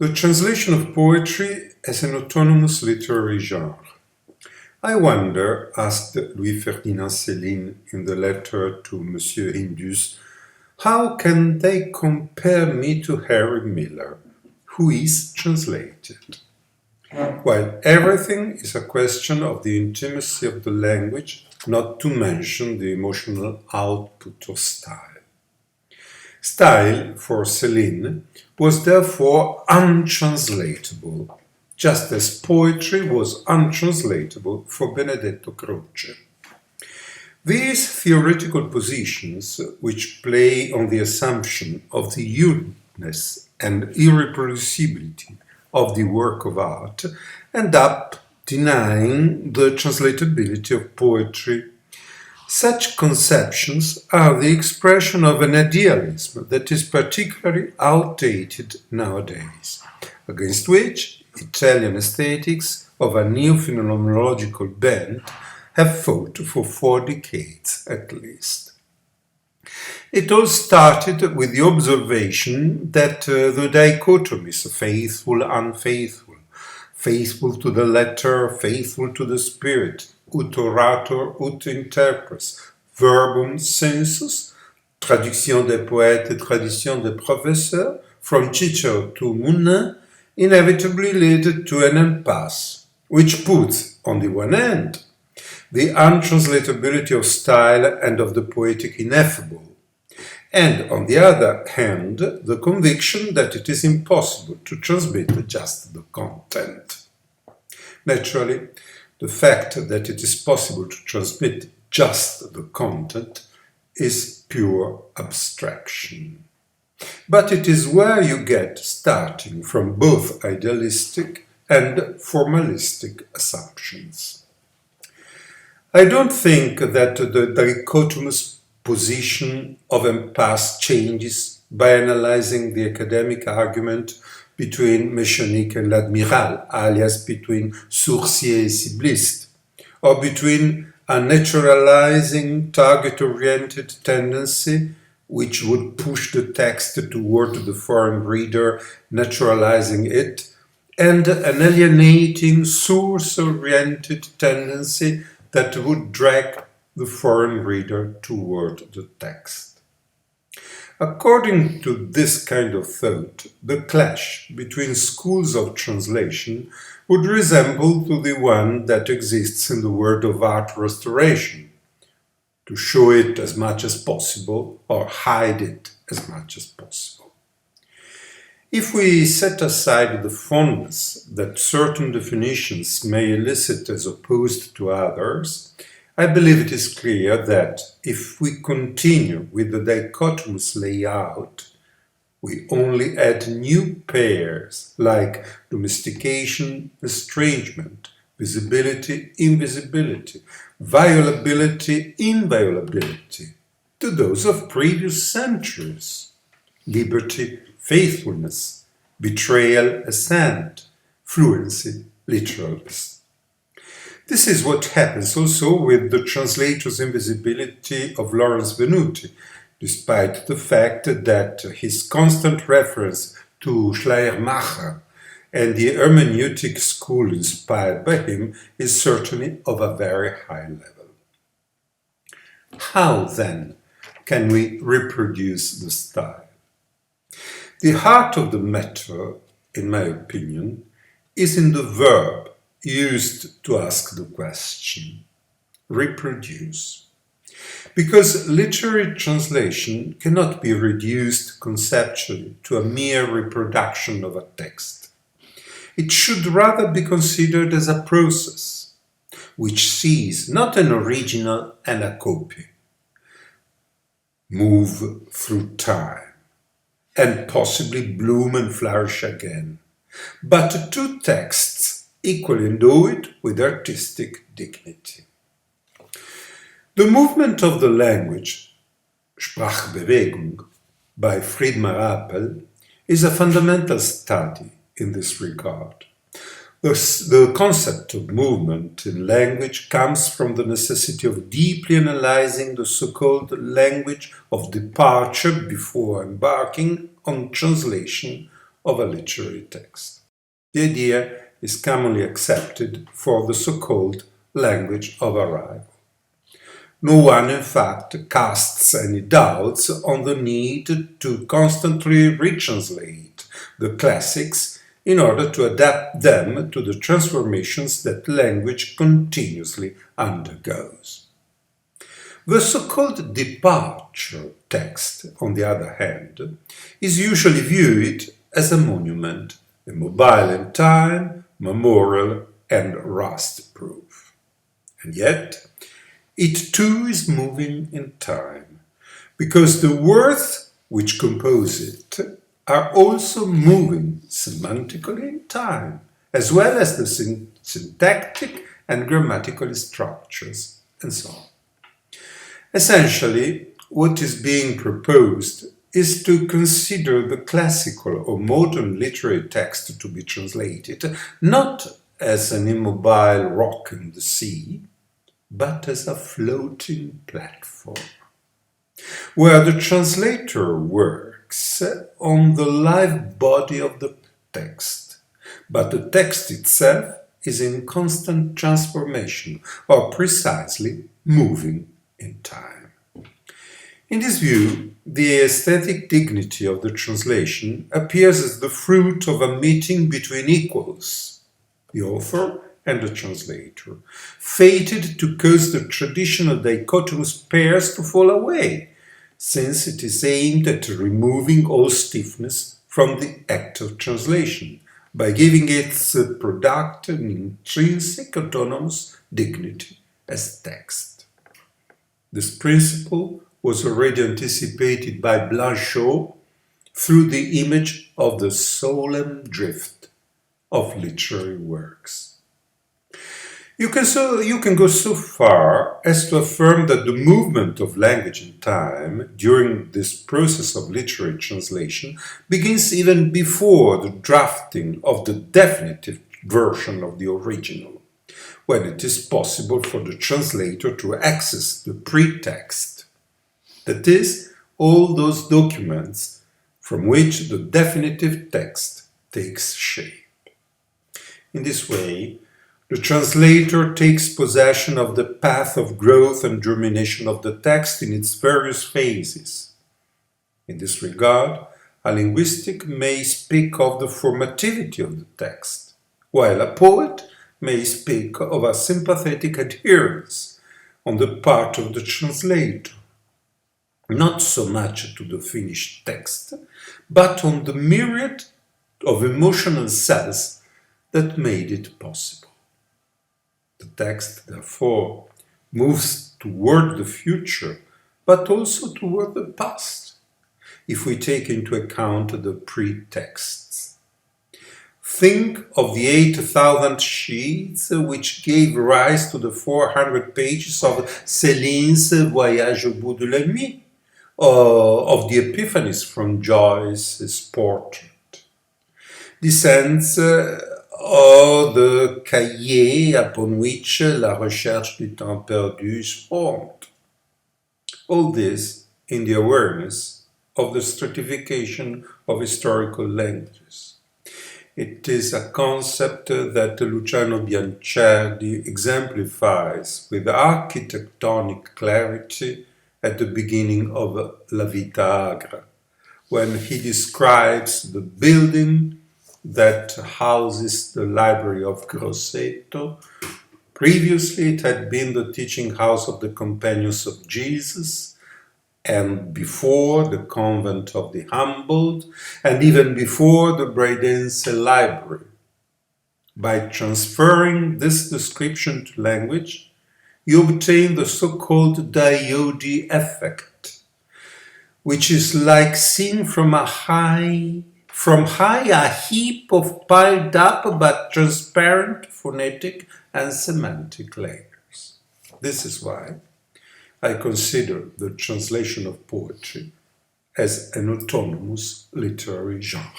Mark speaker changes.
Speaker 1: The translation of poetry as an autonomous literary genre. I wonder, asked Louis-Ferdinand Céline in the letter to Monsieur Hindus, how can they compare me to Harry Miller, who is translated? While everything is a question of the intimacy of the language, not to mention the emotional output of style. Style, for Céline, was therefore untranslatable, just as poetry was untranslatable for Benedetto Croce. These theoretical positions, which play on the assumption of the uniqueness and irreproducibility of the work of art, end up denying the translatability of poetry. Such conceptions are the expression of an idealism that is particularly outdated nowadays, against which Italian aesthetics of a neo-phenomenological bent have fought for 4 decades at least. It all started with the observation that the dichotomies faithful-unfaithful, faithful to the letter, faithful to the spirit, ut orator, ut interpres, verbum sensus, traduction des poètes, tradition des professeurs, from Cicero to Moulin, inevitably led to an impasse, which puts, on the one hand, the untranslatability of style and of the poetic ineffable, and on the other hand, the conviction that it is impossible to transmit just the content. Naturally, the fact that it is possible to transmit just the content is pure abstraction. But it is where you get starting from both idealistic and formalistic assumptions. I don't think that the dichotomous position of impasse changes by analyzing the academic argument between Méchanique and l'Admiral, alias between Sourcier and Cibliste, or between a naturalizing target-oriented tendency which would push the text toward the foreign reader, naturalizing it, and an alienating source-oriented tendency that would drag the foreign reader toward the text. According to this kind of thought, the clash between schools of translation would resemble to the one that exists in the world of art restoration, to show it as much as possible or hide it as much as possible. If we set aside the fondness that certain definitions may elicit as opposed to others, I believe it is clear that if we continue with the dichotomous layout, we only add new pairs like domestication, estrangement, visibility, invisibility, violability, inviolability to those of previous centuries, liberty, faithfulness, betrayal, assent, fluency, literalness. This is what happens also with the translator's invisibility of Lawrence Venuti, despite the fact that his constant reference to Schleiermacher and the hermeneutic school inspired by him is certainly of a very high level. How, then, can we reproduce the style? The heart of the matter, in my opinion, is in the verb used to ask the question, reproduce. Because literary translation cannot be reduced conceptually to a mere reproduction of a text. It should rather be considered as a process, which sees not an original and a copy, move through time, and possibly bloom and flourish again, but two texts equally endowed with artistic dignity. The movement of the language, Sprachbewegung, by Friedmar Appel, is a fundamental study in this regard. The concept of movement in language comes from the necessity of deeply analyzing the so-called language of departure before embarking on translation of a literary text. The idea is commonly accepted for the so-called language of arrival. No one, in fact, casts any doubts on the need to constantly retranslate the classics in order to adapt them to the transformations that language continuously undergoes. The so-called departure text, on the other hand, is usually viewed as a monument, immobile in time, memorial, and rust-proof. And yet, it too is moving in time, because the words which compose it are also moving semantically in time, as well as the syntactic and grammatical structures, and so on. Essentially, what is being proposed is to consider the classical or modern literary text to be translated not as an immobile rock in the sea, but as a floating platform, where the translator works on the live body of the text, but the text itself is in constant transformation, or precisely moving in time. In this view, the aesthetic dignity of the translation appears as the fruit of a meeting between equals, the author and the translator, fated to cause the traditional dichotomous pairs to fall away, since it is aimed at removing all stiffness from the act of translation, by giving its product an intrinsic autonomous dignity as text. This principle was already anticipated by Blanchot through the image of the solemn drift of literary works. You can go so far as to affirm that the movement of language in time during this process of literary translation begins even before the drafting of the definitive version of the original, when it is possible for the translator to access the pretext, that is, all those documents from which the definitive text takes shape. In this way, the translator takes possession of the path of growth and germination of the text in its various phases. In this regard, a linguistic may speak of the formativity of the text, while a poet may speak of a sympathetic adherence on the part of the translator, not so much to the finished text, but on the myriad of emotional cells that made it possible. The text, therefore, moves toward the future, but also toward the past, if we take into account the pretexts. Think of the 8,000 sheets which gave rise to the 400 pages of Céline's Voyage au bout de la nuit, or of the epiphanies from Joyce's portrait. Descends or the cahier upon which La Recherche du Temps Perdu is formed. All this in the awareness of the stratification of historical languages. It is a concept that Luciano Biancardi exemplifies with architectonic clarity at the beginning of La Vita Agra, when he describes the building that houses the library of Grosseto. Previously it had been the teaching house of the Companions of Jesus, and before the convent of the Humbled, and even before the Braidense library. By transferring this description to language, you obtain the so-called diode effect, which is like seeing from high a heap of piled up but transparent phonetic and semantic layers. This is why I consider the translation of poetry as an autonomous literary genre.